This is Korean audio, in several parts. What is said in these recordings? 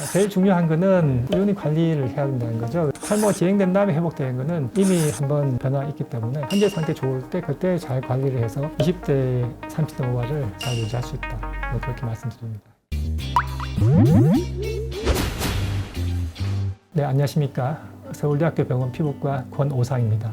제일 중요한 거는 꾸준히 관리를 해야 된다는 거죠. 탈모가 진행된 다음에 회복되는 거는 이미 한번 변화가 있기 때문에 현재 상태 좋을 때 그때 잘 관리를 해서 20대, 30대 모발을 잘 유지할 수 있다. 그렇게 말씀드립니다. 네, 안녕하십니까. 서울대학교 병원 피부과 권오상입니다.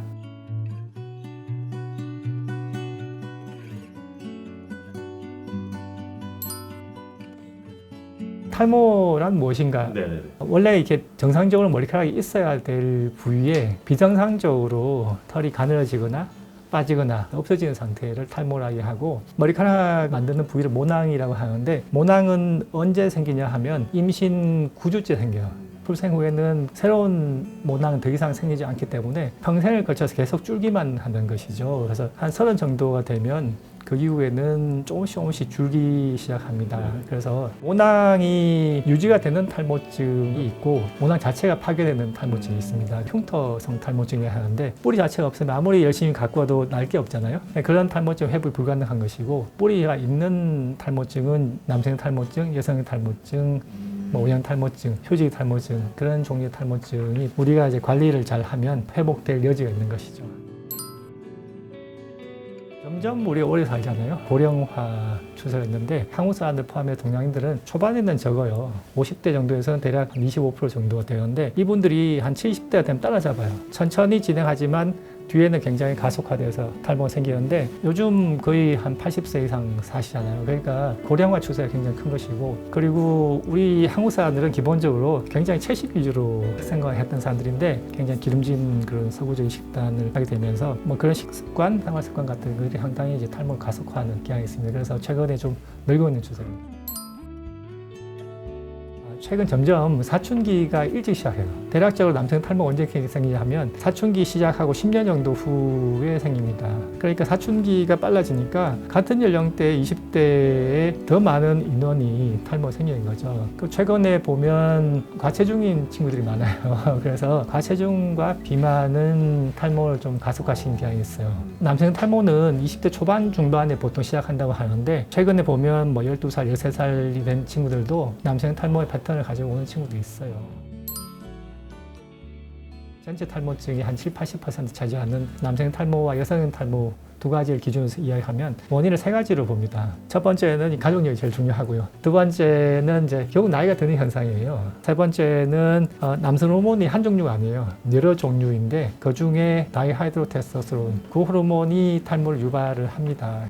탈모란 무엇인가? 네네. 원래 이렇게 정상적으로 머리카락이 있어야 될 부위에 비정상적으로 털이 가늘어지거나 빠지거나 없어지는 상태를 탈모라고 하고, 머리카락 만드는 부위를 모낭이라고 하는데, 모낭은 언제 생기냐 하면 임신 9주째 생겨요. 출생 후에는 새로운 모낭은 더 이상 생기지 않기 때문에 평생을 걸쳐서 계속 줄기만 하는 것이죠. 그래서 한 30 정도가 되면 그 이후에는 조금씩 줄기 시작합니다. 그래서 모낭이 유지가 되는 탈모증이 있고, 모낭 자체가 파괴되는 탈모증이 있습니다. 흉터성 탈모증이라고 하는데, 뿌리 자체가 없으면 아무리 열심히 갖고 와도 날 게 없잖아요. 그런 탈모증 회복이 불가능한 것이고, 뿌리가 있는 탈모증은 남성 탈모증, 여성 탈모증, 오형 탈모증, 휴지기 탈모증, 그런 종류의 탈모증이 우리가 이제 관리를 잘 하면 회복될 여지가 있는 것이죠. 점점 우리가 오래 살잖아요. 고령화 추세가 있는데, 한국 사람들 포함해 동양인들은 초반에는 적어요. 50대 정도에서는 대략 25% 정도가 되는데, 이분들이 한 70대가 되면 따라잡아요. 천천히 진행하지만 뒤에는 굉장히 가속화돼서 탈모가 생기는데, 요즘 거의 한 80세 이상 사시잖아요. 그러니까 고령화 추세가 굉장히 큰 것이고, 그리고 우리 한국 사람들은 기본적으로 굉장히 채식 위주로 생활했던 사람들인데, 굉장히 기름진 그런 서구적인 식단을 하게 되면서 그런 식습관, 생활 습관 같은 것들이 상당히 이제 탈모를 가속화하는 경향이 있습니다. 그래서 최근에 좀 늘고 있는 추세입니다. 최근 점점 사춘기가 일찍 시작해요. 대략적으로 남성 탈모가 언제 생기냐 하면 사춘기 시작하고 10년 정도 후에 생깁니다. 그러니까 사춘기가 빨라지니까 같은 연령대 20대에 더 많은 인원이 탈모가 생기는 거죠. 최근에 보면 과체중인 친구들이 많아요. 그래서 과체중과 비만은 탈모를 좀 가속화시키는 경향이 있어요. 남성 탈모는 20대 초반 중반에 보통 시작한다고 하는데, 최근에 보면 12살, 13살이 된 친구들도 남성 탈모의 패턴을 가지고 오는 친구도 있어요. 전체 탈모증이 한 70-80% 차지하는 남성 탈모와 여성 탈모 두 가지를 기준으로 이야기하면 원인을 세 가지로 봅니다. 첫 번째는 가족력이 제일 중요하고요. 두 번째는 이제 결국 나이가 드는 현상이에요. 세 번째는 남성 호르몬이 한 종류가 아니에요. 여러 종류인데, 그 중에 다이하이드로테스토스테론, 그 호르몬이 탈모를 유발을 합니다.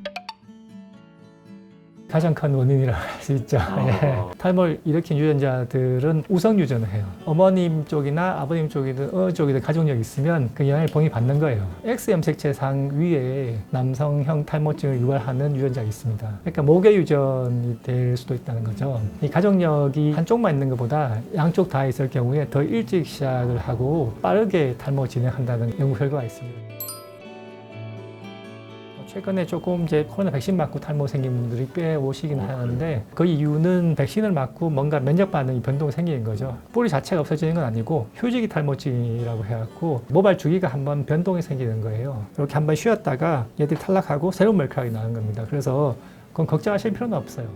가장 큰 원인이라고 할 수 있죠. 예. 탈모를 일으킨 유전자들은 우성 유전을 해요. 어머님 쪽이나 아버님 쪽이든 어느 쪽이든 가족력이 있으면 그 영향을 본인이 받는 거예요. X 염색체상 위에 남성형 탈모증을 유발하는 유전자가 있습니다. 그러니까 모계 유전이 될 수도 있다는 거죠. 이 가족력이 한쪽만 있는 것보다 양쪽 다 있을 경우에 더 일찍 시작을 하고 빠르게 탈모가 진행한다는 연구 결과가 있습니다. 최근에 조금 이제 코로나 백신 맞고 탈모 생긴 분들이 꽤 오시긴 하는데, 그 이유는 백신을 맞고 뭔가 면역 반응이 변동이 생기는 거죠. 뿌리 자체가 없어지는 건 아니고 휴지기 탈모증이라고 해갖고 모발 주기가 한번 변동이 생기는 거예요. 이렇게 한번 쉬었다가 얘들이 탈락하고 새로운 머리카락이 나는 겁니다. 그래서 그건 걱정하실 필요는 없어요.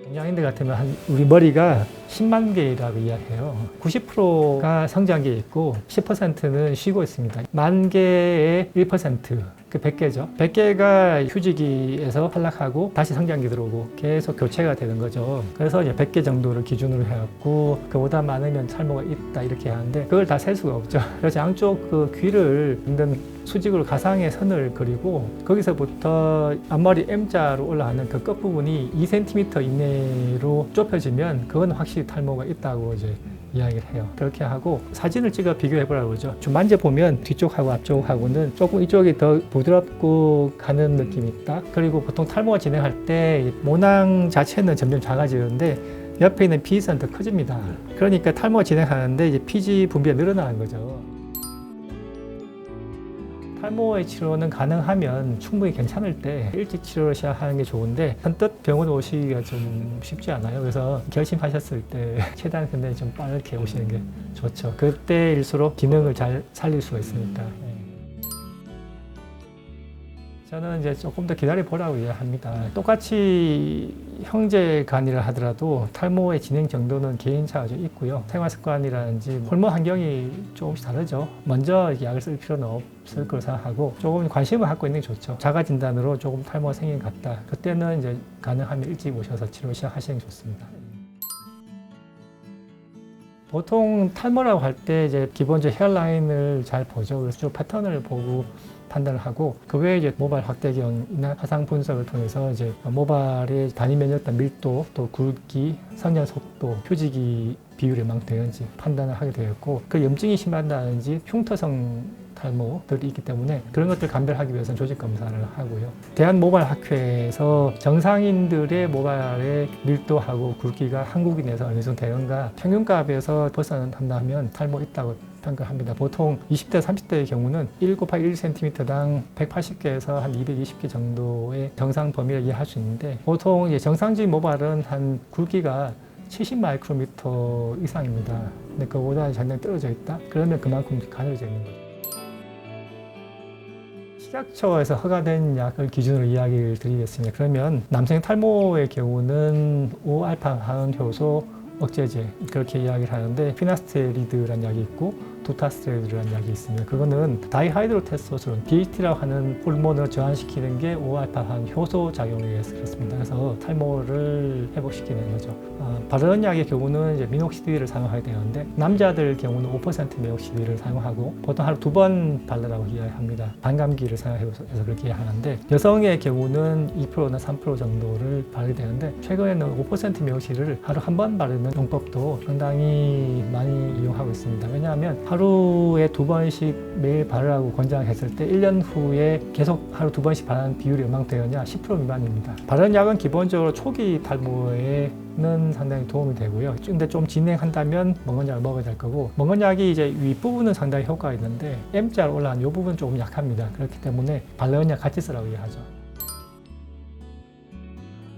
동양인들 같으면 우리 머리가 10만 개라고 이야기해요. 90%가 성장기에 있고 10%는 쉬고 있습니다. 만 개의 1%, 그 100개죠. 100개가 휴지기에서 탈락하고 다시 성장기 들어오고 계속 교체가 되는 거죠. 그래서 이제 100개 정도를 기준으로 해갖고 그보다 많으면 탈모가 있다 이렇게 하는데, 그걸 다 셀 수가 없죠. 그래서 양쪽 그 귀를 있는 수직으로 가상의 선을 그리고, 거기서부터 앞머리 M자로 올라가는 그 끝부분이 2cm 이내로 좁혀지면 그건 확실히 탈모가 있다고 이제 이야기를 해요. 그렇게 하고 사진을 찍어 비교해보라고 그러죠. 좀 만져보면 뒤쪽하고 앞쪽하고는 조금 이쪽이 더 부드럽고 가는 느낌이 있다. 그리고 보통 탈모가 진행할 때 모낭 자체는 점점 작아지는데 옆에 있는 피지선은 더 커집니다. 그러니까 탈모가 진행하는데 이제 피지 분비가 늘어나는 거죠. 탈모의 치료는 가능하면 충분히 괜찮을 때 일찍 치료를 시작하는 게 좋은데, 선뜻 병원에 오시기가 좀 쉽지 않아요. 그래서 결심하셨을 때 최대한 근데 좀 빠르게 오시는 게 좋죠. 그때일수록 기능을 잘 살릴 수가 있으니까. 저는 이제 조금 더 기다려 보라고 이야기합니다. 똑같이 형제 간이라 하더라도 탈모의 진행 정도는 개인차가 좀 있고요. 생활 습관이라든지 호르몬 환경이 조금씩 다르죠. 먼저 약을 쓸 필요는 없을 거로 생각하고 조금 관심을 갖고 있는 게 좋죠. 자가 진단으로 조금 탈모가 생긴 것 같다. 그때는 이제 가능하면 일찍 오셔서 치료 시작하시는 게 좋습니다. 보통 탈모라고 할 때 이제 기본적으로 헤어라인을 잘 보죠. 그래서 주로 패턴을 보고 판단을 하고 그 외에 이제 모발 확대경이나 화상 분석을 통해서 이제 모발의 단위 면역단 밀도, 또 굵기, 성장 속도, 휴지기 비율이 망되는지 판단을 하게 되었고 그 염증이 심하다든지 흉터성 탈모들이 있기 때문에 그런 것들 감별하기 위해서는 조직 검사를 하고요. 대한모발학회에서 정상인들의 모발의 밀도하고 굵기가 한국인에서 어느 정도 되는가 평균값에서 벗어난다면 탈모 있다고 평가합니다. 보통 20대, 30대의 경우는 1/1cm당 180개에서 한 220개 정도의 정상 범위를 이해할 수 있는데 보통 이제 정상적인 모발은 한 굵기가 70 마이크로미터 이상입니다. 근데 그거보다 상당히 떨어져 있다? 그러면 그만큼 가늘어져 있는 거죠. 식약처에서 허가된 약을 기준으로 이야기를 드리겠습니다. 그러면 남성 탈모의 경우는 5알파 항 효소 억제제 그렇게 이야기를 하는데 피나스테리드라는 약이 있고 두타스테로이드라는 약이 있습니다. 그거는 다이하이드로테스토스테론 DHT라고 하는 호르몬을 저하시키는 게 5알파항 효소 작용에 의해서 그렇습니다. 그래서 탈모를 회복시키는 거죠. 바르는 약의 경우는 이제 미녹시딜을 사용하게 되는데 남자들 경우는 5% 미녹시딜을 사용하고 보통 하루 2번 바르라고 이야기합니다. 반감기를 사용해서 그렇게 이야기하는데 여성의 경우는 2%나 3% 정도를 바르게 되는데 최근에는 5% 미녹시딜을 하루 한 번 바르는 용법도 상당히 많이 이용하고 있습니다. 왜냐하면 하루에 2번씩 매일 바르라고 권장했을 때 1년 후에 계속 하루 2번씩 바르는 비율이 얼마나 되느냐 10% 미만입니다. 바르는 약은 기본적으로 초기 탈모에는 상당히 도움이 되고요. 근데 좀 진행한다면 먹은 약을 먹어야 될 거고 먹은 약이 이제 윗부분은 상당히 효과가 있는데 M자 올라간 이 부분은 조금 약합니다. 그렇기 때문에 바르는 약 같이 쓰라고 이야기하죠.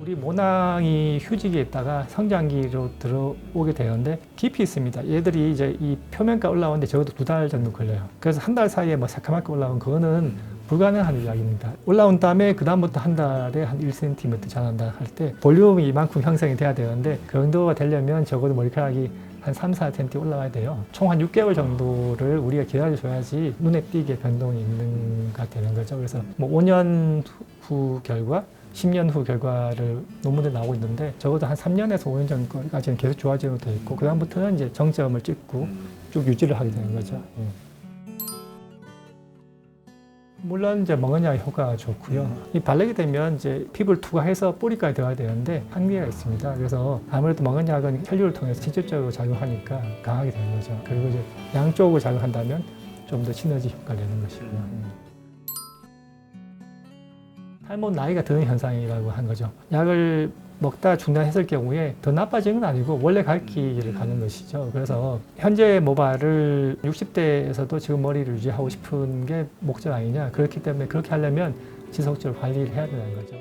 우리 모낭이 휴지기에 있다가 성장기로 들어오게 되는데 깊이 있습니다. 얘들이 이제 이 표면가 올라오는데 적어도 2달 정도 걸려요. 그래서 한 달 사이에 뭐 새카맣게 올라온 그거는 불가능한 이야기입니다. 올라온 다음에 그 다음부터 한 달에 한 1cm 자란다 할 때 볼륨이 이만큼 형성이 돼야 되는데 그 정도가 되려면 적어도 머리카락이 한 3, 4cm 올라가야 돼요. 총 한 6개월 정도를 우리가 기다려줘야지 눈에 띄게 변동이 있는가 되는 거죠. 그래서 뭐 5년 후 결과 10년 후 결과를 논문에 나오고 있는데 적어도 한 3년에서 5년 전까지는 계속 좋아지게 돼 있고 그 다음부터는 이제 정점을 찍고 쭉 유지를 하게 되는 거죠. 물론 이제 먹은 약의 효과가 좋고요. 이 바르게 되면 이제 피부를 투과해서 뿌리까지 들어가야 되는데 한계가 있습니다. 그래서 아무래도 먹은 약은 혈류를 통해서 직접적으로 작용하니까 강하게 되는 거죠. 그리고 이제 양쪽으로 작용한다면 좀 더 시너지 효과를 내는 것이고요. 탈모 나이가 드는 현상이라고 한 거죠. 약을 먹다 중단했을 경우에 더 나빠지는 건 아니고 원래 갈 길을 가는 것이죠. 그래서 현재 모발을 60대에서도 지금 머리를 유지하고 싶은 게 목적 아니냐. 그렇기 때문에 그렇게 하려면 지속적으로 관리를 해야 되는 거죠.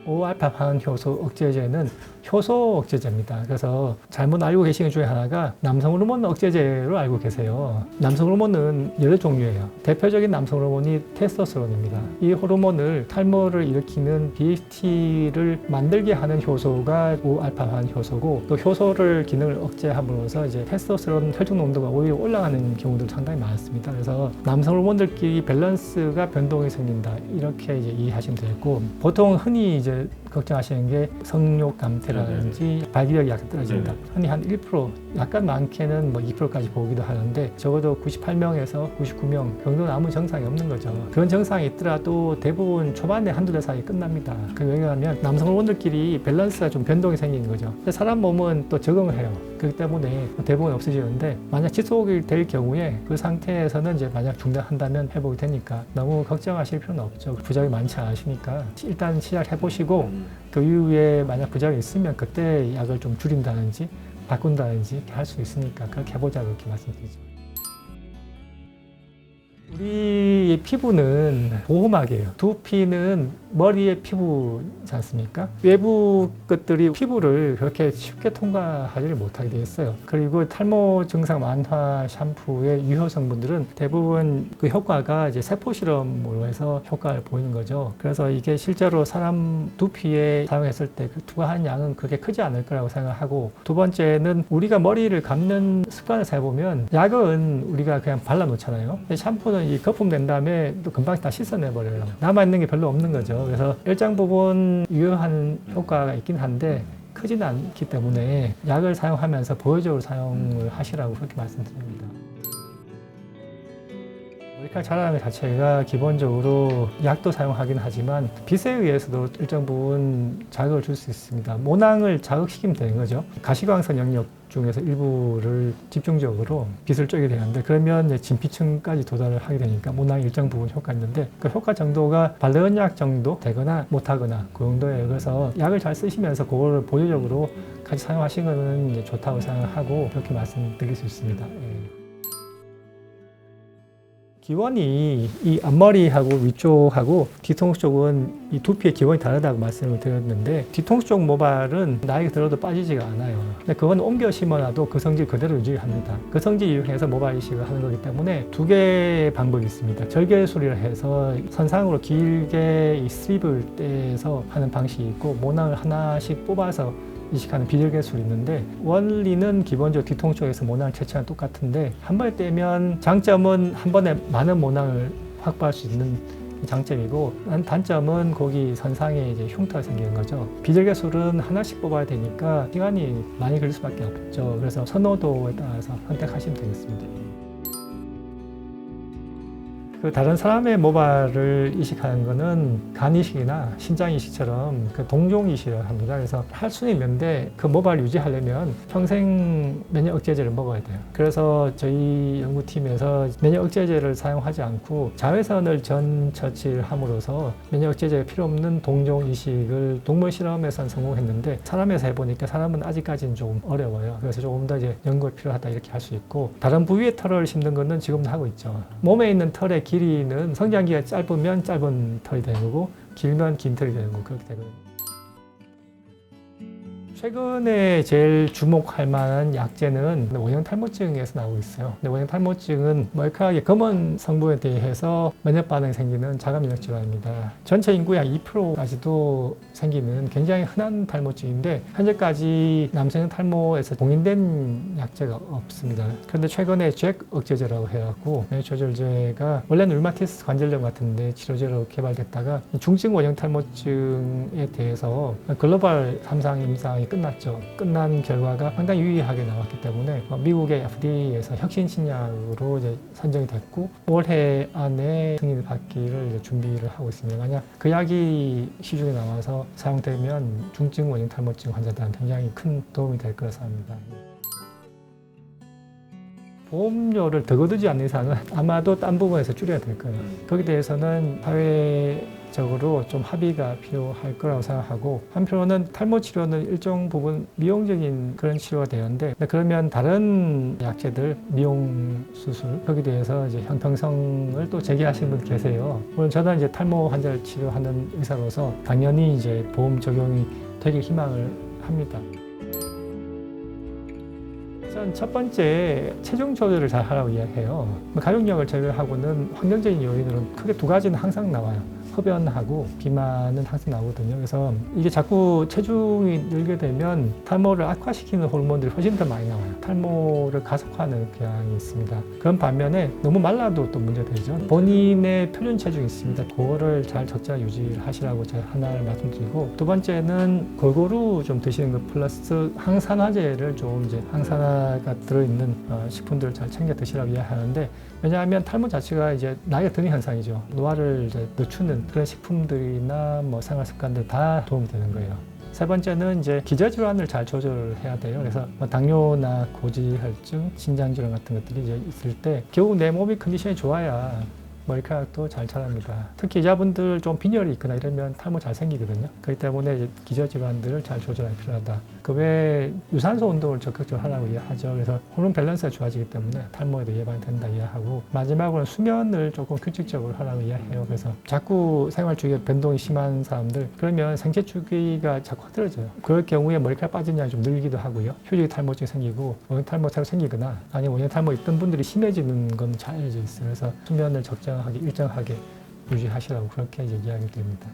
5알파판 효소 억제제는 효소 억제제입니다. 그래서 잘못 알고 계시는 것 중에 하나가 남성 호르몬 억제제로 알고 계세요. 남성 호르몬은 여러 종류예요. 대표적인 남성 호르몬이 테스토스테론입니다. 이 호르몬을 탈모를 일으키는 DHT를 만들게 하는 효소가 5알파판 효소고 또 효소를 기능을 억제함으로써 이제 테스토스테론 혈중 농도가 오히려 올라가는 경우도 상당히 많습니다. 그래서 남성 호르몬들끼리 밸런스가 변동이 생긴다. 이렇게 이제 이해하시면 되겠고 보통 흔히 이제 걱정하시는 게 성욕 감퇴라든지 발기력이 약간 떨어진다. 흔히 한 1%, 약간 많게는 뭐 2%까지 보기도 하는데 적어도 98명에서 99명 정도는 아무 정상이 없는 거죠. 그런 정상이 있더라도 대부분 초반에 한두 달 사이에 끝납니다. 왜냐하면 남성 호르몬들끼리 밸런스가 좀 변동이 생기는 거죠. 사람 몸은 또 적응을 해요. 그렇기 때문에 대부분 없어지는데 만약 지속이 될 경우에 그 상태에서는 이제 만약 중단한다면 회복이 되니까 너무 걱정하실 필요는 없죠. 부작용이 많지 않으시니까 일단 시작해 보시고 그 이후에 만약 부작용이 있으면 그때 약을 좀 줄인다든지 바꾼다든지 할 수 있으니까 그렇게 해보자 그렇게 말씀드리죠. 우리의 피부는 보호막이에요. 두피는 머리의 피부지 않습니까? 외부 것들이 피부를 그렇게 쉽게 통과하지를 못하게 되어 있어요. 그리고 탈모 증상 완화 샴푸의 유효 성분들은 대부분 그 효과가 이제 세포 실험으로 해서 효과를 보이는 거죠. 그래서 이게 실제로 사람 두피에 사용했을 때 그 투과한 양은 그렇게 크지 않을 거라고 생각하고, 두 번째는 우리가 머리를 감는 습관을 해보면 약은 우리가 그냥 발라놓잖아요. 샴푸는 이 거품된 다음에 또 금방 다 씻어내버려요. 남아있는 게 별로 없는 거죠. 그래서 일정 부분 유효한 효과가 있긴 한데 크지는 않기 때문에 약을 사용하면서 보호적으로 사용을 하시라고 그렇게 말씀드립니다. 머리카락 자라는 자체가 기본적으로 약도 사용하긴 하지만 빛에 의해서도 일정 부분 자극을 줄 수 있습니다. 모낭을 자극시키면 되는 거죠. 가시광선 영역 중에서 일부를 집중적으로 빛을 쬐게 되는데, 그러면 이제 진피층까지 도달을 하게 되니까 모낭이 일정 부분 효과가 있는데, 그 효과 정도가 바르는 약 정도 되거나 못하거나 그 정도예요. 그래서 약을 잘 쓰시면서 그거를 보조적으로 같이 사용하시는 것은 이제 좋다고 생각하고 그렇게 말씀드릴 수 있습니다. 예. 기원이 이 앞머리하고 위쪽하고 뒤통수 쪽은 이 두피의 기원이 다르다고 말씀을 드렸는데, 뒤통수 쪽 모발은 나이가 들어도 빠지지가 않아요. 근데 그건 옮겨 심어놔도 그 성질 그대로 유지합니다. 그 성질 이용해서 모발 이식을 하는 거기 때문에 두 개의 방법이 있습니다. 절개술이라 해서 선상으로 길게 이 스트립을 떼서 하는 방식이 있고, 모낭을 하나씩 뽑아서 이식하는 비절개술이 있는데, 원리는 기본적으로 뒤통수 쪽에서 모낭을 채취하는 똑같은데, 한 번에 떼면 장점은 한 번에 많은 모낭을 확보할 수 있는 장점이고, 단점은 거기 선상에 이제 흉터가 생기는 거죠. 비절개술은 하나씩 뽑아야 되니까 시간이 많이 걸릴 수밖에 없죠. 그래서 선호도에 따라서 선택하시면 되겠습니다. 그 다른 사람의 모발을 이식하는 거는 간 이식이나 신장 이식처럼 그 동종 이식을 합니다. 그래서 할 수는 있는데 그 모발 유지하려면 평생 면역 억제제를 먹어야 돼요. 그래서 저희 연구팀에서 면역 억제제를 사용하지 않고 자외선을 전 처치를 함으로써 면역 억제제가 필요 없는 동종 이식을 동물 실험에서는 성공했는데, 사람에서 해보니까 사람은 아직까지는 좀 어려워요. 그래서 조금 더 이제 연구가 필요하다 이렇게 할 수 있고, 다른 부위에 털을 심는 거는 지금도 하고 있죠. 몸에 있는 털의 길이는 성장기가 짧으면 짧은 털이 되는 거고, 길면 긴 털이 되는 거고, 그렇게 되거든요. 최근에 제일 주목할 만한 약제는 원형 탈모증에서 나오고 있어요. 근데 원형 탈모증은 머리카락의 검은 성분에 대해서 면역 반응이 생기는 자가 면역 질환입니다. 전체 인구의 약 2%까지도 생기는 굉장히 흔한 탈모증인데, 현재까지 남성 탈모에서 공인된 약제가 없습니다. 그런데 최근에 잭 억제제라고 해갖고 면역 조절제가 원래는 류마티스 관절염 같은데 치료제로 개발됐다가 중증 원형 탈모증에 대해서 글로벌 3상 임상이 끝났죠. 끝난 결과가 상당히 유의하게 나왔기 때문에 미국의 FDA에서 혁신 신약으로 이제 선정이 됐고, 올해 안에 승인을 받기를 이제 준비를 하고 있습니다. 만약 그 약이 시중에 나와서 사용되면 중증 원형 탈모증 환자들한테 굉장히 큰 도움이 될 거라 생각합니다. 보험료를 더 거두지 않는 이상은 아마도 딴 부분에서 줄여야 될 거예요. 거기에 대해서는 사회적으로 좀 합의가 필요할 거라고 생각하고, 한편으로는 탈모 치료는 일정 부분 미용적인 그런 치료가 되는데, 그러면 다른 약제들, 미용 수술, 거기에 대해서 이제 형평성을 또 제기하시는 분 계세요. 물론 저는 이제 탈모 환자를 치료하는 의사로서 당연히 이제 보험 적용이 되길 희망을 합니다. 첫 번째, 체중 조절을 잘 하라고 이야기해요. 가족력을 제외하고는 환경적인 요인으로는 크게 두 가지는 항상 나와요. 흡연하고 비만은 항상 나오거든요. 그래서 이게 자꾸 체중이 늘게 되면 탈모를 악화시키는 호르몬들이 훨씬 더 많이 나와요. 탈모를 가속화하는 경향이 있습니다. 그런 반면에 너무 말라도 또 문제되죠. 본인의 표준 체중이 있습니다. 그거를 잘 적자 유지하시라고 제가 하나를 말씀드리고, 두 번째는 골고루 좀 드시는 것 플러스 항산화제를 좀 이제 항산화가 들어있는 식품들을 잘 챙겨 드시라고 이야기하는데, 왜냐하면 탈모 자체가 이제 나이가 드는 현상이죠. 노화를 이제 늦추는 그런 식품들이나 뭐 생활 습관들 다 도움이 되는 거예요. 세 번째는 이제 기저질환을 잘 조절해야 돼요. 그래서 뭐 당뇨나 고지혈증, 신장질환 같은 것들이 이제 있을 때 결국 내 몸의 컨디션이 좋아야 머리카락도 잘 자랍니다. 특히 여자분들 좀 빈혈이 있거나 이러면 탈모 잘 생기거든요. 그렇기 때문에 기저질환들을 잘 조절하기 필요하다. 그 외에 유산소 운동을 적극적으로 하라고 이야기하죠. 그래서 호르몬 밸런스가 좋아지기 때문에 탈모에도 예방된다 이야기하고, 마지막으로는 수면을 조금 규칙적으로 하라고 이야기해요. 그래서 자꾸 생활 주기가 변동이 심한 사람들, 그러면 생체 주기가 자꾸 흐트러져요. 그럴 경우에 머리카락 빠진 양이 좀 늘기도 하고요. 휴지기 탈모증이 생기고 원형 탈모 새로 생기거나 아니면 원형 탈모 있던 분들이 심해지는 건 잘 알려져 있어요. 그래서 수면을 적정하게 일정하게 유지하시라고 그렇게 이제 이야기 드립니다.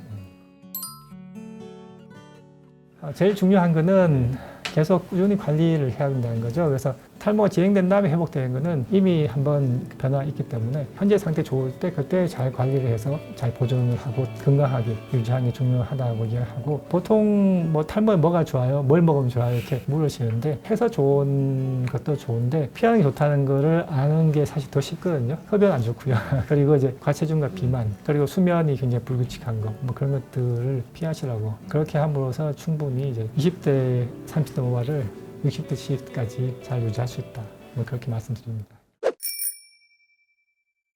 제일 중요한 거는 계속 꾸준히 관리를 해야 된다는 거죠. 그래서 탈모가 진행된 다음에 회복되는 거는 이미 한번 변화가 있기 때문에 현재 상태 좋을 때 그때 잘 관리를 해서 잘 보존을 하고 건강하게 유지하는 게 중요하다고 이야기하고, 보통 뭐 탈모에 뭐가 좋아요? 뭘 먹으면 좋아요? 이렇게 물으시는데, 해서 좋은 것도 좋은데 피하는 게 좋다는 거를 아는 게 사실 더 쉽거든요. 흡연 안 좋고요. 그리고 이제 과체중과 비만, 그리고 수면이 굉장히 불규칙한 거, 뭐 그런 것들을 피하시라고. 그렇게 함으로써 충분히 이제 20대, 30대 모발을 60대, 70대까지 잘 유지할 수 있다. 뭐 그렇게 말씀드립니다.